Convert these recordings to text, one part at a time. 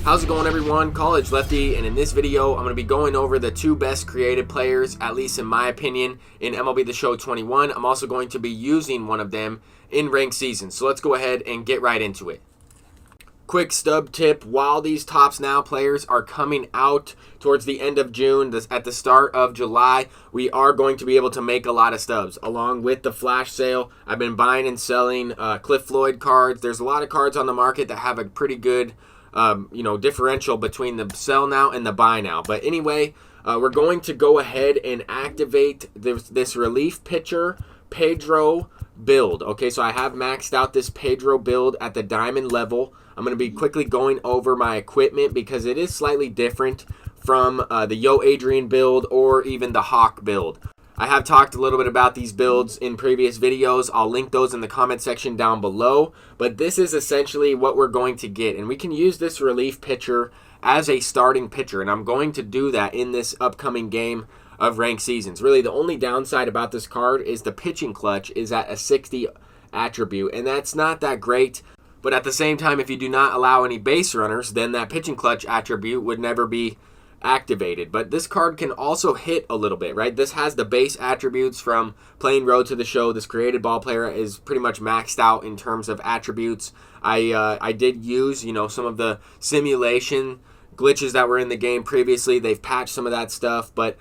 How's it going, everyone? College Lefty, and in this video I'm going to be going over the two best created players, at least in my opinion, in MLB The Show 21. I'm also going to be using one of them in ranked seasons, so let's go ahead and get right into it. Quick stub tip: while these Tops Now players are coming out towards the end of June, at the start of July, we are going to be able to make a lot of stubs. Along with the flash sale, I've been buying and selling Cliff Floyd cards. There's a lot of cards on the market that have a pretty good differential between the sell now and the buy now. But anyway, we're going to go ahead and activate this relief pitcher Pedro build. Okay, so I have maxed out this Pedro build at the diamond level. I'm going to be quickly going over my equipment because it is slightly different from the Yo Adrian build or even the Hawk build. I have talked a little bit about these builds in previous videos. I'll link those in the comment section down below. But this is essentially what we're going to get. And we can use this relief pitcher as a starting pitcher. And I'm going to do that in this upcoming game of ranked seasons. Really, the only downside about this card is the pitching clutch is at a 60 attribute. And that's not that great. But at the same time, if you do not allow any base runners, then that pitching clutch attribute would never be activated. But this card can also hit a little bit, right? This has the base attributes from playing Road to the Show. This created ball player is pretty much maxed out in terms of attributes. I did use, some of the simulation glitches that were in the game previously. They've patched some of that stuff, but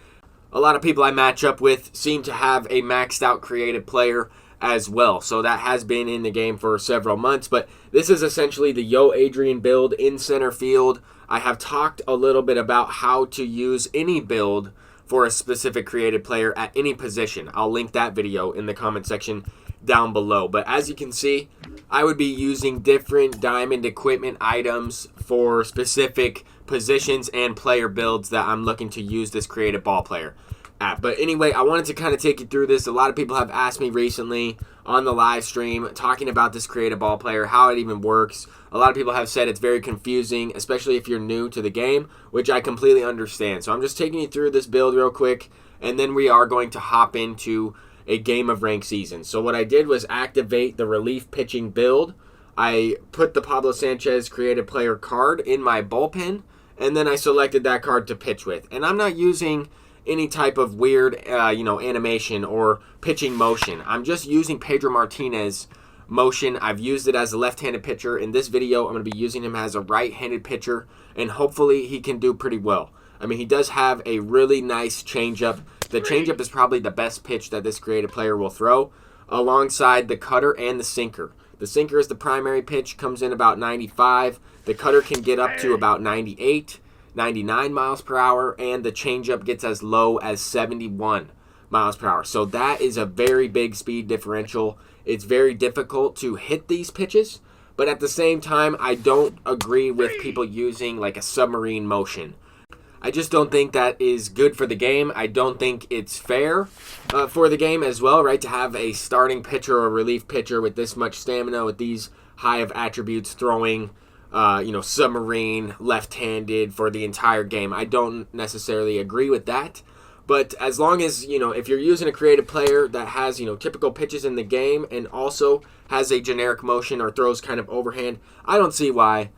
a lot of people I match up with seem to have a maxed out created player as well. So that has been in the game for several months, but this is essentially the Yo Adrian build in center field. I have talked a little bit about how to use any build for a specific created player at any position. I'll link that video in the comment section down below. But as you can see, I would be using different diamond equipment items for specific positions and player builds that I'm looking to use this created ball player at. But anyway, I wanted to kind of take you through this. A lot of people have asked me recently on the live stream talking about this created ball player, how it even works. A lot of people have said it's very confusing, especially if you're new to the game, which I completely understand. So I'm just taking you through this build real quick, and then we are going to hop into a game of ranked season. So what I did was activate the relief pitching build. I put the Pablo Sanchez created player card in my bullpen, and then I selected that card to pitch with. And I'm not using any type of weird, animation or pitching motion. I'm just using Pedro Martinez motion. I've used it as a left-handed pitcher. In this video, I'm going to be using him as a right-handed pitcher, and hopefully he can do pretty well. I mean, he does have a really nice changeup. The changeup is probably the best pitch that this creative player will throw, alongside the cutter and the sinker. The sinker is the primary pitch, comes in about 95. The cutter can get up to about 98, 99 miles per hour, and the changeup gets as low as 71 miles per hour. So that is a very big speed differential. It's very difficult to hit these pitches, but at the same time, I don't agree with people using like a submarine motion. I just don't think that is good for the game. I don't think it's fair for the game as well, right? To have a starting pitcher or relief pitcher with this much stamina, with these high of attributes, throwing submarine, left-handed for the entire game. I don't necessarily agree with that. But as long as, if you're using a creative player that has, typical pitches in the game and also has a generic motion or throws kind of overhand, I don't see why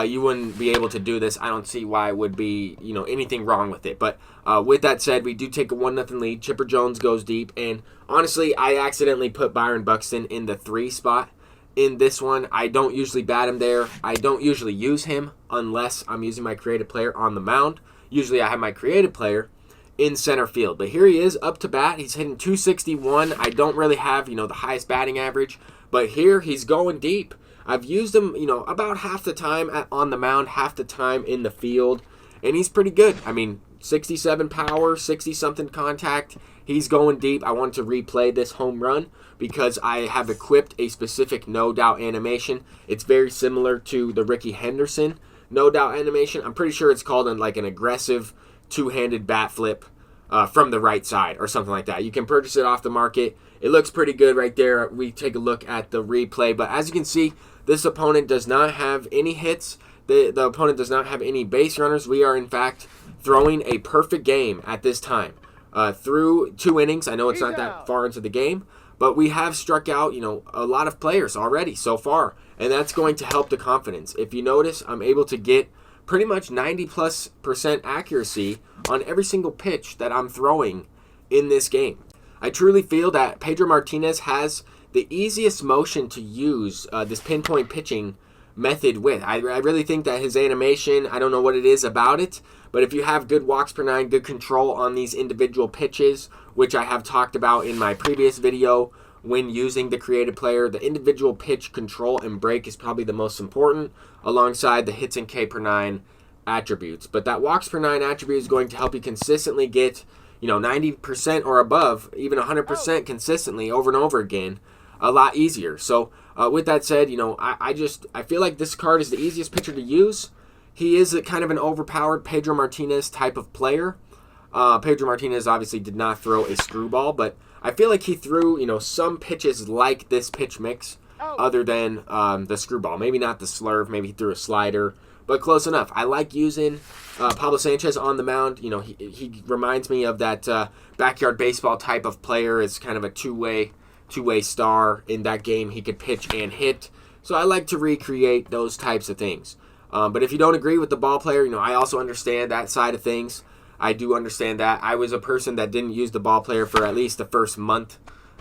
you wouldn't be able to do this. I don't see why it would be, anything wrong with it. But with that said, we do take a 1-0 lead. Chipper Jones goes deep. And honestly, I accidentally put Byron Buxton in the 3 spot. In this one, I don't usually bat him there. I don't usually use him unless I'm using my creative player on the mound. Usually I have my creative player in center field. But here he is up to bat. He's hitting 261. I don't really have, the highest batting average. But here he's going deep. I've used him, about half the time on the mound, half the time in the field. And he's pretty good. I mean, 67 power, 60-something contact. He's going deep. I want to replay this home run because I have equipped a specific no doubt animation. It's very similar to the Ricky Henderson no doubt animation. I'm pretty sure it's called an aggressive two-handed bat flip from the right side or something like that. You can purchase it off the market. It looks pretty good right there. We take a look at the replay. But as you can see, this opponent does not have any hits. The opponent does not have any base runners. We are, in fact, throwing a perfect game at this time. Through 2 innings, I know it's not that far into the game, but we have struck out, a lot of players already so far, and that's going to help the confidence. If you notice, I'm able to get pretty much 90+% accuracy on every single pitch that I'm throwing in this game. I truly feel that Pedro Martinez has the easiest motion to use this pinpoint pitching method with. I really think that his animation, I don't know what it is about it, but if you have good walks per nine, good control on these individual pitches, which I have talked about in my previous video when using the created player, the individual pitch control and break is probably the most important alongside the hits and K per nine attributes. But that walks per nine attribute is going to help you consistently get 90% or above, even 100% consistently over and over again, a lot easier. So with that said, I feel like this card is the easiest pitcher to use. He is kind of an overpowered Pedro Martinez type of player. Pedro Martinez obviously did not throw a screwball, but I feel like he threw, some pitches like this pitch mix other than the screwball. Maybe not the slurve, maybe he threw a slider, but close enough. I like using Pablo Sanchez on the mound. He reminds me of that backyard baseball type of player. It's kind of a two-way star in that game. He could pitch and hit. So I like to recreate those types of things. But if you don't agree with the ball player, I also understand that side of things. I do understand that. I was a person that didn't use the ball player for at least the first month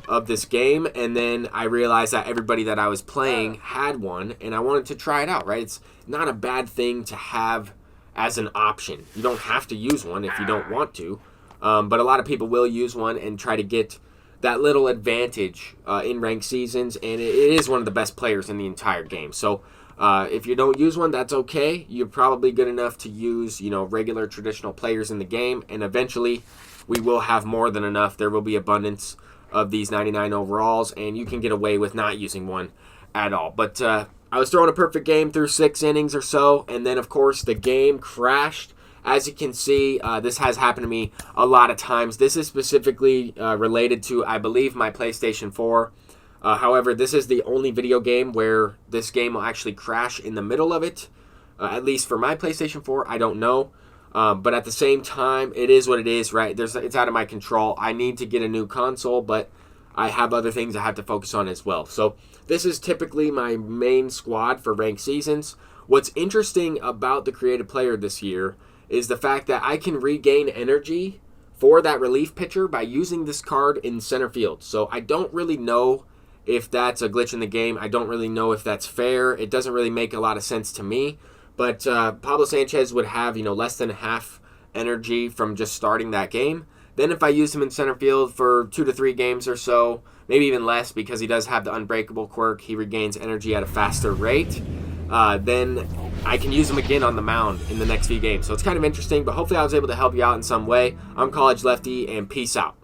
of this game, and then I realized that everybody that I was playing had one, and I wanted to try it out, right? It's not a bad thing to have as an option. You don't have to use one if you don't want to, but a lot of people will use one and try to get that little advantage in ranked seasons, and it is one of the best players in the entire game. So if you don't use one, that's okay. You're probably good enough to use, regular traditional players in the game, and eventually we will have more than enough. There will be abundance of these 99 overalls, and you can get away with not using one at all. But I was throwing a perfect game through 6 innings or so, and then, of course, the game crashed. As you can see, this has happened to me a lot of times. This is specifically related to, I believe, my PlayStation 4. However, this is the only video game where this game will actually crash in the middle of it. At least for my PlayStation 4, I don't know. But at the same time, it is what it is, right? It's out of my control. I need to get a new console, but I have other things I have to focus on as well. So this is typically my main squad for ranked seasons. What's interesting about the creative player this year is the fact that I can regain energy for that relief pitcher by using this card in center field. So I don't really know if that's a glitch in the game. I don't really know if that's fair. It doesn't really make a lot of sense to me. But Pablo Sanchez would have, less than half energy from just starting that game. Then if I use him in center field for 2 to 3 games or so, maybe even less because he does have the unbreakable quirk, he regains energy at a faster rate, then I can use him again on the mound in the next few games. So it's kind of interesting, but hopefully I was able to help you out in some way. I'm College Lefty, and peace out.